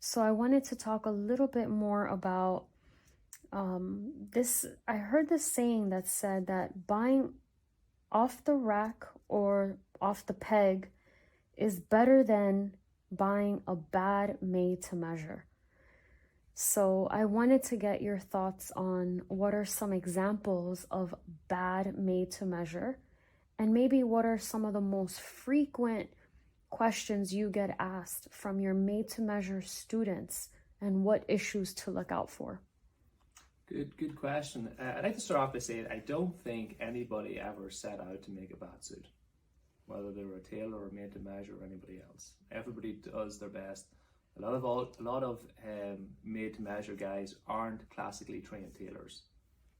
So I wanted to talk a little bit more about this. I heard this saying that said that buying off the rack or off the peg is better than buying a bad made to measure. So I wanted to get your thoughts on what are some examples of bad made to measure, and maybe what are some of the most frequent questions you get asked from your made to measure students and what issues to look out for. Good question. I'd like to start off by saying I don't think anybody ever set out to make a bad suit, whether they were a tailor or made to measure or anybody else. Everybody does their best. A lot of made to measure guys aren't classically trained tailors,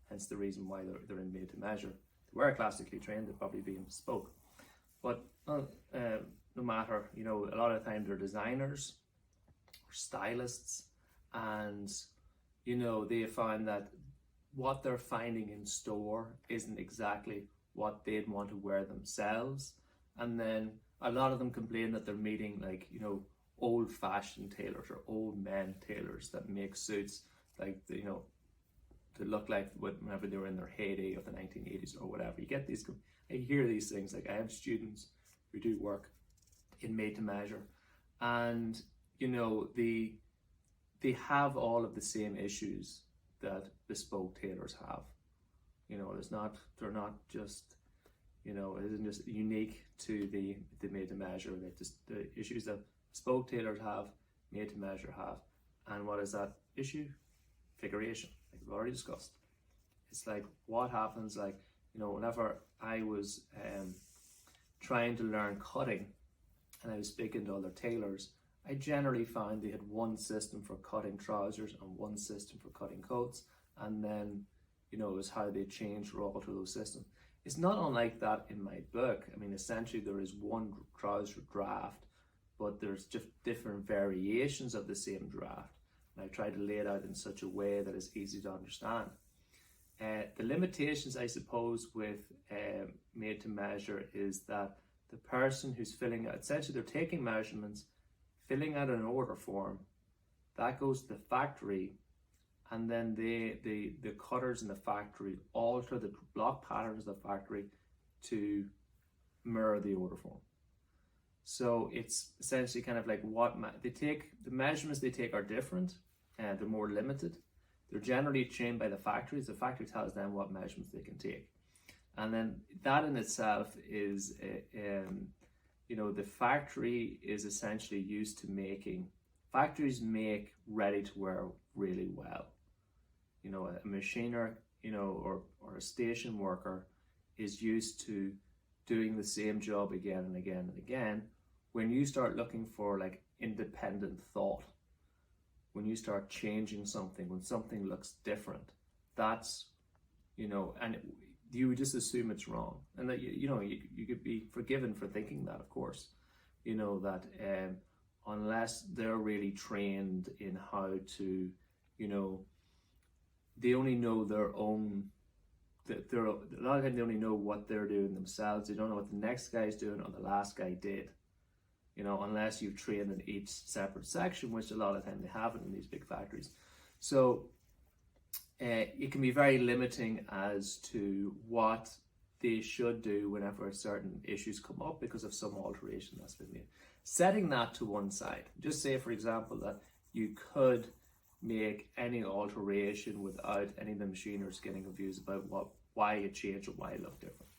hence the reason why they're in made to measure. If they were classically trained, they'd probably be in bespoke. But no matter, a lot of times they're designers or stylists, and they find that what they're finding in store isn't exactly what they'd want to wear themselves. And then a lot of them complain that they're meeting old-fashioned tailors or old men tailors that make suits to look like whenever they were in their heyday of the 1980s or whatever. I hear these things. Like, I have students who do work in made to measure, and they have all of the same issues that bespoke tailors have. They're not just, it isn't just unique to the made to measure. The issues that bespoke tailors have, made to measure have. And what is that issue? Figuration, like we've already discussed. It's like what happens, whenever I was trying to learn cutting and I was speaking to other tailors, I generally found they had one system for cutting trousers and one system for cutting coats, and then it was how they changed or alter those systems. It's not unlike that in my book. I mean, essentially there is one trouser draft, but there's just different variations of the same draft, and I try to lay it out in such a way that is easy to understand. The limitations, I suppose, with made to measure is that the person who's filling out, essentially they're taking measurements, filling out an order form, that goes to the factory, and then the cutters in the factory alter the block patterns of the factory to mirror the order form. So it's essentially kind of like the measurements they take are different, and they're more limited. They're generally trained by the factories. The factory tells them what measurements they can take. And then that in itself is, the factory is essentially used to factories make ready to wear really well. A machiner, or a station worker is used to doing the same job again and again and again. When you start looking for independent thought, when you start changing something, when something looks different, that's, and you would just assume it's wrong. And that, you could be forgiven for thinking that, of course, that unless they're really trained in how to, they only know their own, a lot of times they only know what they're doing themselves. They don't know what the next guy's doing or the last guy did. Unless you've trained in each separate section, which a lot of time they haven't in these big factories. So it can be very limiting as to what they should do whenever certain issues come up because of some alteration that's been made. Setting that to one side, just say, for example, that you could make any alteration without any of the machiners getting confused about why it changed or why it looked different.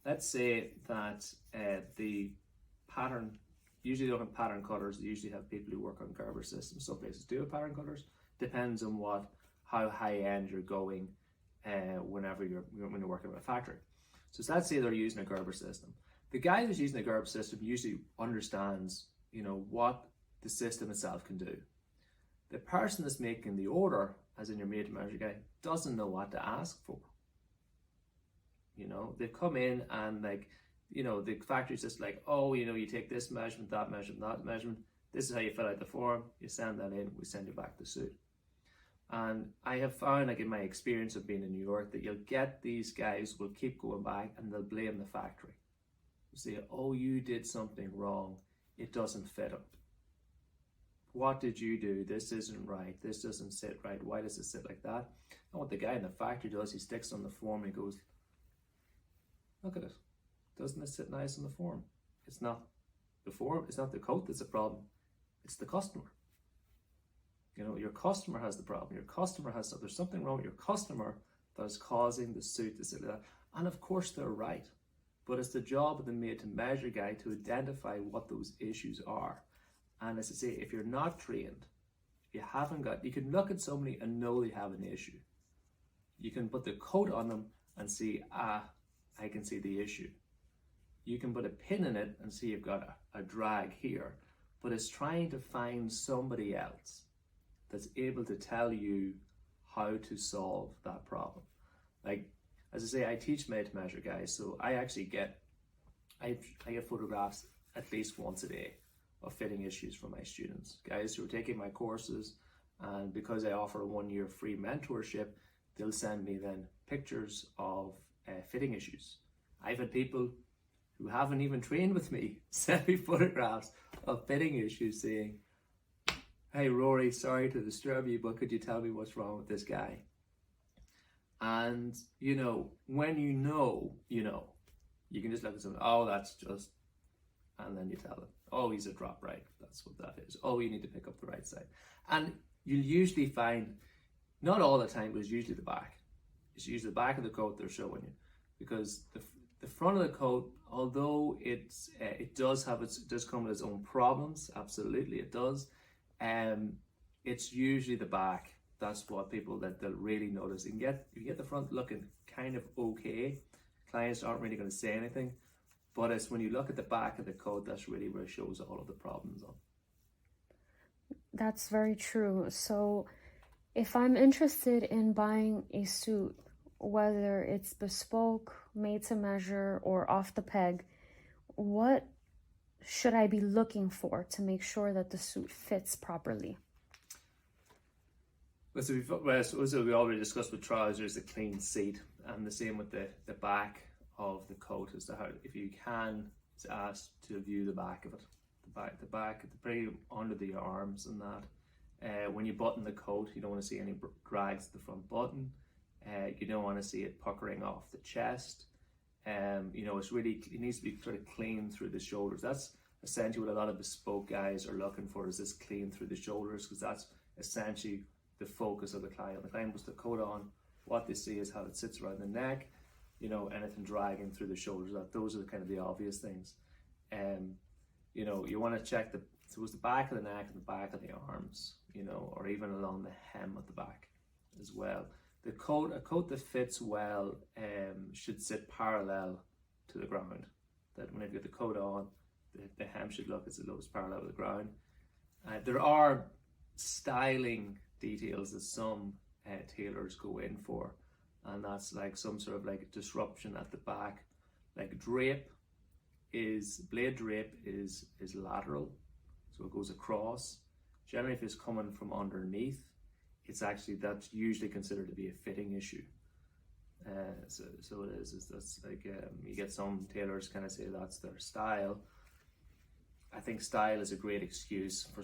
Let's say that the pattern, usually they don't have pattern cutters, they usually have people who work on Gerber systems. Some places do have pattern cutters. Depends on how high end you're going when you're working in a factory. So let's say they're using a Gerber system. The guy who's using a Gerber system usually understands, what the system itself can do. The person that's making the order, as in your made to measure guy, doesn't know what to ask for. They've come in and the factory's just like, oh, you take this measurement, that measurement, that measurement. This is how you fill out the form. You send that in, we send you back the suit. And I have found, in my experience of being in New York, that you'll get these guys will keep going back and they'll blame the factory. They'll say, oh, you did something wrong. It doesn't fit them. what did you do? This isn't right. This doesn't sit right. Why does it sit like that? And what the guy in the factory does, he sticks on the form and he goes, look at it. Doesn't it sit nice on the form? It's not the form, it's not the coat that's a problem. It's the customer. You know, your customer has the problem. Your customer has, there's something wrong with your customer that is causing the suit to sit like that. And of course they're right. But it's the job of the made to measure guy to identify what those issues are. And as I say, if you're not trained, you haven't got, you can look at somebody and know they have an issue. You can put the coat on them and see, I can see the issue. You can put a pin in it and see you've got a drag here, but it's trying to find somebody else that's able to tell you how to solve that problem. Like, as I say, I teach made to measure guys, so I actually get, I get photographs at least once a day of fitting issues from my students, guys who are taking my courses, and because I offer a 1 year free mentorship, they'll send me then pictures of fitting issues. I've had people who haven't even trained with me send me photographs of fitting issues saying, hey Rory, sorry to disturb you, but could you tell me what's wrong with this guy? And you know, when you know, you can just look at someone, oh, that's just, and then you tell them, oh, he's a drop right, that's what that is. Oh, you need to pick up the right side. And you'll usually find, not all the time, but it's usually the back. It's usually the back of the coat they're showing you, because the front of the coat, although it does come with its own problems, absolutely it does. It's usually the back. That's what people that they'll really notice. You get the front looking kind of okay. Clients aren't really going to say anything, but it's when you look at the back of the coat, that's really where it shows all of the problems on. That's very true. So if I'm interested in buying a suit, whether it's bespoke, made to measure, or off the peg, what should I be looking for to make sure that the suit fits properly? So we already discussed with trousers, the clean seat, and the same with the back of the coat, as to how, if you can, it's asked to view the back of it. The back, the pretty under the arms and that. When you button the coat, you don't want to see any drags at the front button. You don't want to see it puckering off the chest. It needs to be sort of clean through the shoulders. That's essentially what a lot of bespoke guys are looking for, is this clean through the shoulders, because that's essentially the focus of the client. The client puts the coat on, what they see is how it sits around the neck, anything dragging through the shoulders. Those are the kind of the obvious things. You want to check the back of the neck and the back of the arms, or even along the hem at the back as well. A coat that fits well should sit parallel to the ground. That when you get the coat on, the hem should look as though it's parallel to the ground. There are styling details that some tailors go in for, and that's like some sort of like disruption at the back. Like blade drape is lateral, so it goes across. Generally, if it's coming from underneath, that's usually considered to be a fitting issue. So it is. That's like you get some tailors kind of say that's their style. I think style is a great excuse for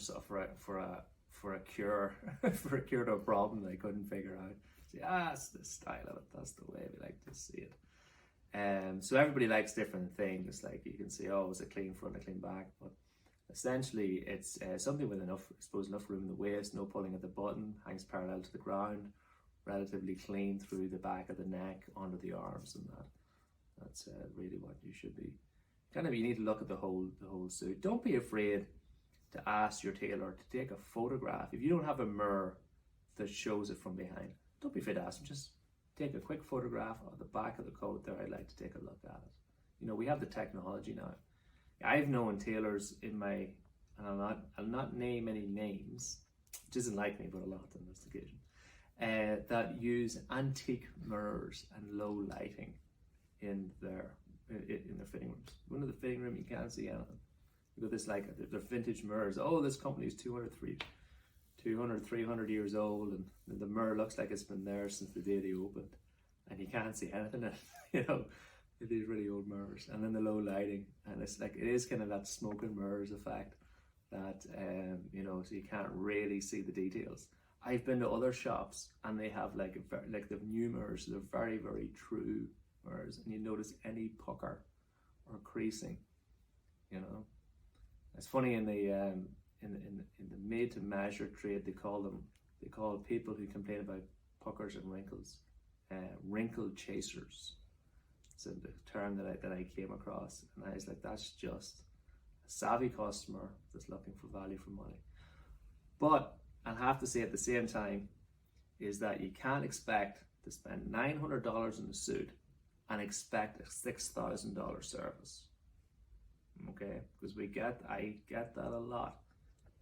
a cure for a cure to a problem they couldn't figure out. Say, it's the style of it. That's the way we like to see it. So everybody likes different things. Like you can say, oh, it's a clean front, a clean back, but essentially it's something with enough room in the waist, no pulling at the button, hangs parallel to the ground, relatively clean through the back of the neck, under the arms, and that's really what you should be. You need to look at the whole suit. Don't be afraid to ask your tailor to take a photograph. If you don't have a mirror that shows it from behind, don't be afraid to ask them. Just take a quick photograph of the back of the coat there. I'd like to take a look at it. We have the technology now. I've known tailors and I'll not name any names, which isn't like me, but a lot on this occasion, that use antique mirrors and low lighting in their fitting rooms. One of the fitting room, you can't see anything. You got this they're vintage mirrors. Oh, this company is 200, 300 years old, and the mirror looks like it's been there since the day they opened, and you can't see anything in it. These really old mirrors, and then the low lighting, and it's like it is kind of that smoke and mirrors effect. that you know, so you can't really see the details. I've been to other shops and they have like the new mirrors. They're very, very true mirrors, and you notice any pucker or creasing. You know, it's funny in the made to measure trade, they call people who complain about puckers and wrinkles wrinkle chasers. It's a term that I came across, and I was like, that's just a savvy customer that's looking for value for money. But I have to say at the same time is that you can't expect to spend $900 in a suit and expect a $6,000 service. Okay, because I get that a lot.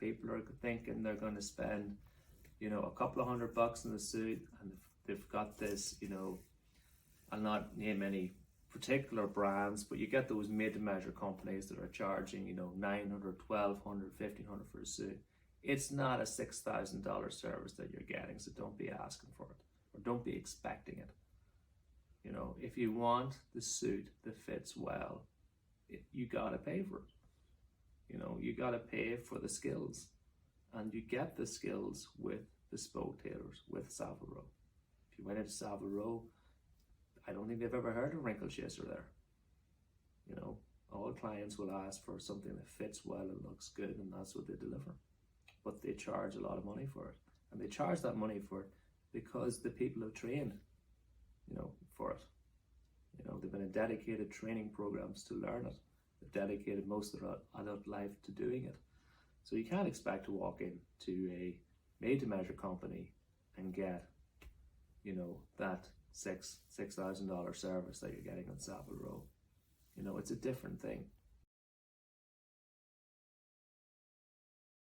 People are thinking they're going to spend, you know, a couple of $100 in the suit, and they've got this, you know, I'll not name any particular brands, but you get those made-to-measure companies that are charging, you know, $900, $1,200, $1,500 for a suit. It's not a $6,000 service that you're getting, so don't be asking for it, or don't be expecting it. You know, if you want the suit that fits well, you gotta pay for it. You know, you gotta pay for the skills, and you get the skills with bespoke tailors, with Savile Row. If you went into Savile Row, I don't think they've ever heard of wrinkle chaser there. You know, all clients will ask for something that fits well and looks good, and that's what they deliver. But they charge a lot of money for it, and they charge that money for it because the people have trained, you know, for it. You know, they've been in dedicated training programs to learn it. They've dedicated most of their adult life to doing it. So you can't expect to walk into a made-to-measure company and get, you know, that $6,000 service that you're getting on Savile Row. You know, it's a different thing.